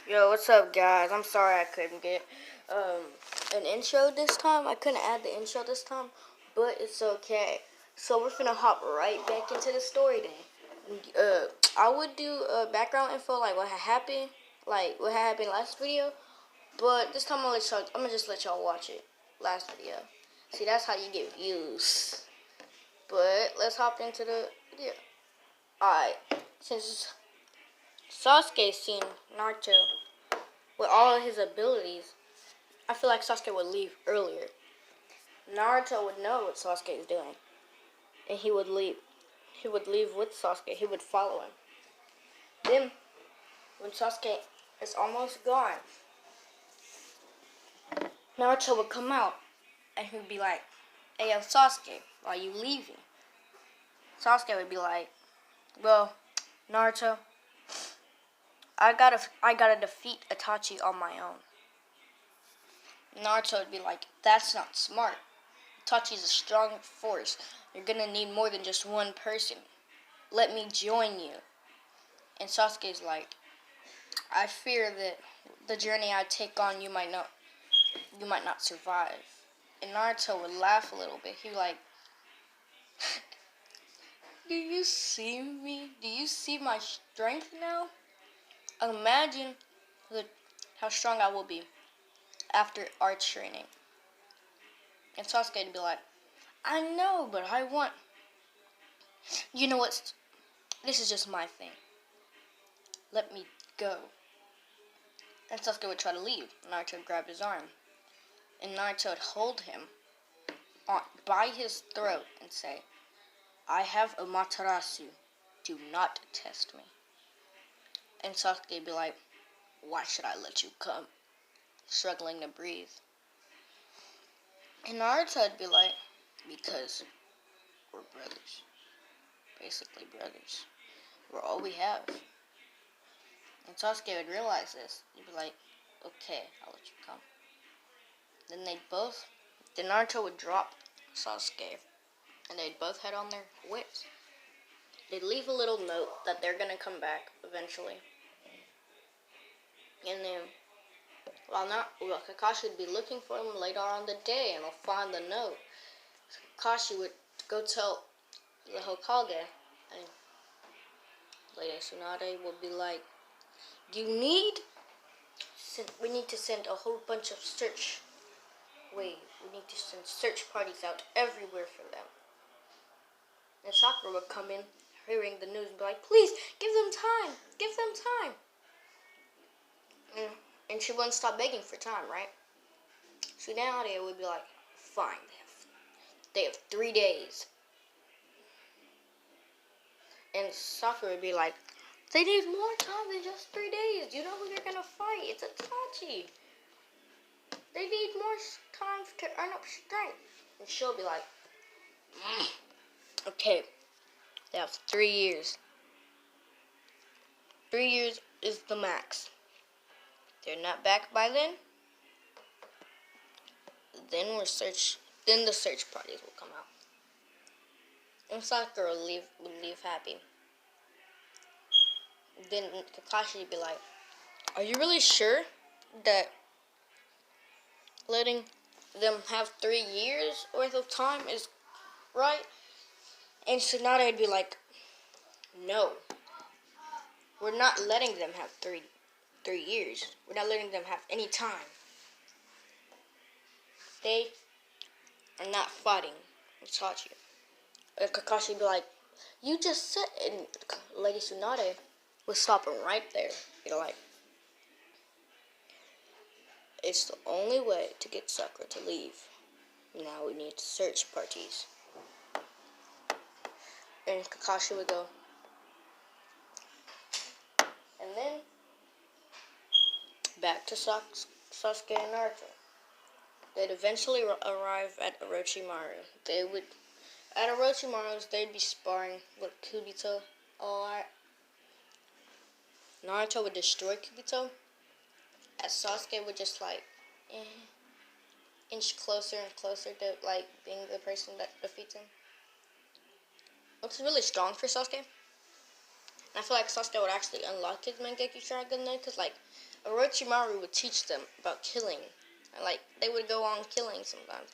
Yo, what's up, guys? I'm sorry I couldn't get an intro this time. I couldn't add the intro this time, but it's okay. So we're finna hop right back into the story then. I would do background info like what happened last video, but this time I'm gonna just let y'all watch it. Last video. See, that's how you get views. But let's hop into the video. Alright, since Sasuke's seen Naruto with all of his abilities, I feel like Sasuke would leave earlier. Naruto would know what Sasuke is doing, and he would leave. He would leave with Sasuke. He would follow him. Then, when Sasuke is almost gone, Naruto would come out, and he would be like, "Hey, yo, Sasuke, why are you leaving?" Sasuke would be like, "Well, Naruto, I gotta defeat Itachi on my own." Naruto would be like, "That's not smart. Itachi's a strong force. You're gonna need more than just one person. Let me join you." And Sasuke's like, "I fear that the journey I take on you might not survive." And Naruto would laugh a little bit. He'd be like, "Do you see me? Do you see my strength now? Imagine how strong I will be after our training." And Sasuke would be like, "I know, but I want... You know what? This is just my thing. Let me go." And Sasuke would try to leave. Naruto would grab his arm. And Naruto would hold him by his throat and say, "I have a Matarasu. Do not test me." And Sasuke would be like, "Why should I let you come?" Struggling to breathe. And Naruto would be like, "Because we're brothers. Basically brothers. We're all we have." And Sasuke would realize this. He'd be like, "Okay, I'll let you come." Then Naruto would drop Sasuke, and they'd both head on their ways. They'd leave a little note that they're gonna come back eventually. And then, Kakashi would be looking for him later on the day, and they'll find the note. Kakashi would go tell the Hokage, and Lady Tsunade would be like, we need to send a whole bunch of we need to send search parties out everywhere for them." And Sakura would come in, hearing the news, and be like, "Please, give them time! Give them time!" And she wouldn't stop begging for time, right? So now they would be like, "Fine, they have 3 days." And Sakura would be like, "They need more time than just 3 days. You know who they're gonna fight? It's Itachi. They need more time to earn up strength." And she'll be like, "Okay, they have 3 years. 3 years is the max. They're not back by then. Then the search parties will come out." And Sakura would leave happy. Then Kakashi would be like, "Are you really sure that letting them have 3 years worth of time is right?" And Tsunade would be like, "No, we're not letting them have 3 years. We're not letting them have any time. They are not fighting Itachi." And Kakashi would be like, "You just said..." And Lady Tsunade would stop him right there. You're like, "It's the only way to get Sakura to leave. Now we need search parties." And Kakashi would go. And then, back to Sasuke and Naruto. They'd eventually arrive at Orochimaru. At Orochimaru's, they'd be sparring with Kibito. Alright. Naruto would destroy Kibito, as Sasuke would just inch closer and closer to being the person that defeats him. Which is really strong for Sasuke. I feel like Sasuke would actually unlock his Mangekyo Sharingan then, because, like, Orochimaru would teach them about killing. And, like, they would go on killing sometimes.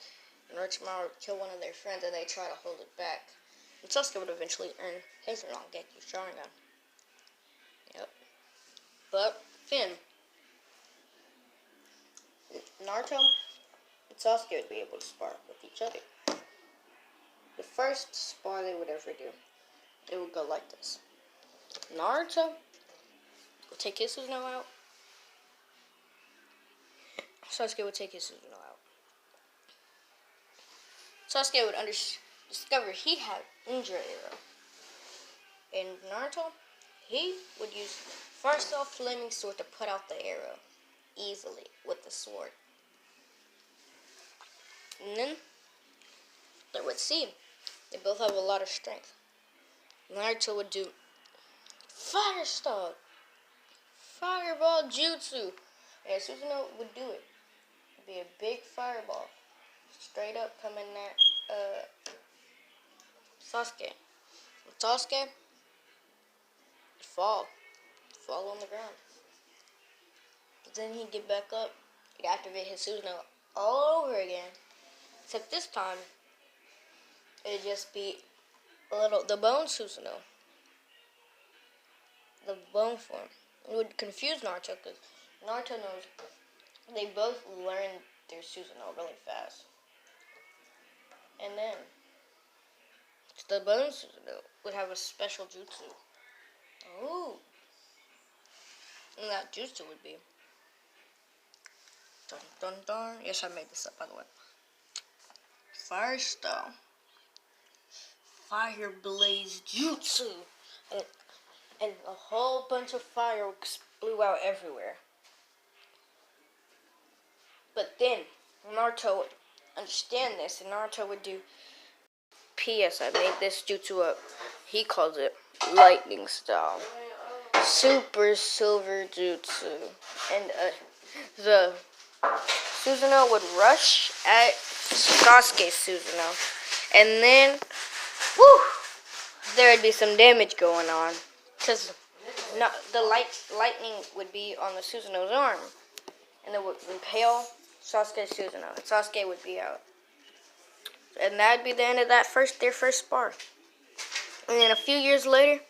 And Orochimaru would kill one of their friends, and they try to hold it back. And Sasuke would eventually earn his Mangekyo Sharingan. Yep. But, then, Naruto and Sasuke would be able to spar with each other. The first spar they would ever do, it would go like this. Naruto would take his Susanoo out. Sasuke would take his Susanoo out. Sasuke would discover he had Ninja Arrow. And Naruto, he would use first off Flaming Sword to put out the arrow easily with the sword. And then they would see they both have a lot of strength. Naruto would do Fire Stalk, Fireball Jutsu, and Susanoo would do it. It'd be a big fireball, straight up coming at Sasuke. With Sasuke, he'd fall on the ground. But then he'd get back up, he'd activate his Susanoo all over again. Except this time, it'd just be the bone Susanoo. The bone form. It would confuse Naruto because Naruto knows they both learn their Susanoo really fast. And then the bone Susanoo would have a special jutsu. Ooh. And that jutsu would be dun dun dun. Yes, I made this up by the way. Fire Style. Fire Blaze Jutsu. And a whole bunch of fireworks blew out everywhere. But then Naruto would understand this, and Naruto would do, P.S. I made this jutsu up. He calls it Lightning Style. Super Silver Jutsu. And the Susanoo would rush at Sasuke's Susanoo. And then, whew, there would be some damage going on. Because the lightning would be on the Susanoo's arm. And it would impale Sasuke's Susanoo. And Sasuke would be out. And that'd be the end of their first spar. And then a few years later,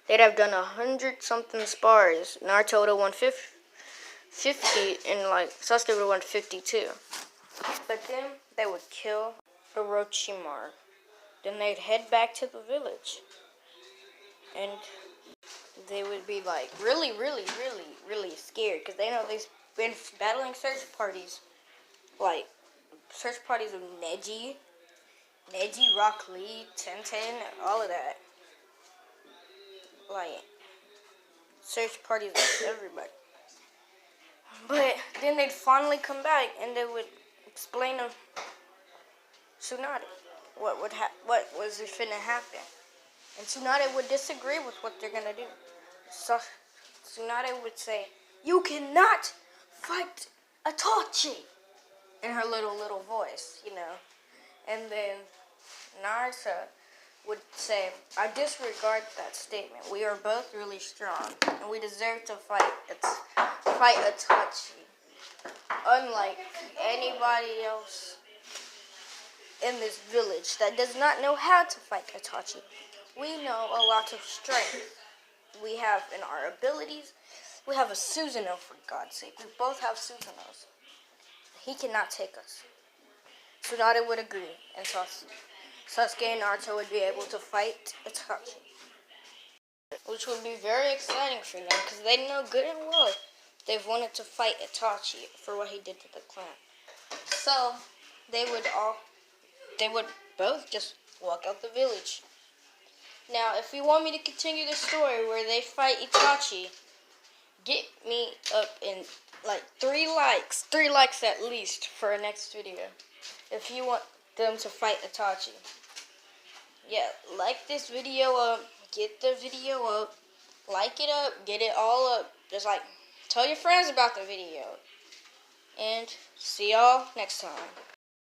they'd have done 100-something spars. Naruto would have won 50, and like Sasuke would have won 52. But then they would kill Orochimaru. Then they'd head back to the village. And they would be like really scared because they know they've been battling search parties. Like search parties of Neji, Rock Lee, Tenten, all of that. Like search parties of everybody. But then they'd finally come back and they would explain to Tsunade what was finna happen. And Tsunade would disagree with what they're gonna do. So Tsunade would say, "You cannot fight Itachi," in her little voice, you know. And then Naruto would say, "I disregard that statement. We are both really strong, and we deserve to fight Itachi. Unlike anybody else in this village that does not know how to fight Itachi, we know a lot of strength. We have in our abilities, we have a Susanoo, for God's sake. We both have Susanoos. He cannot take us." Tsunade would agree, and Sasuke and Naruto would be able to fight Itachi. Which would be very exciting for them, because they know good and well they've wanted to fight Itachi for what he did to the clan. So, they would both just walk out the village. Now, if you want me to continue the story where they fight Itachi, get me up in like 3 likes at least for our next video. If you want them to fight Itachi. Yeah, like this video up, get the video up, like it up, get it all up. Just like, tell your friends about the video. And see y'all next time.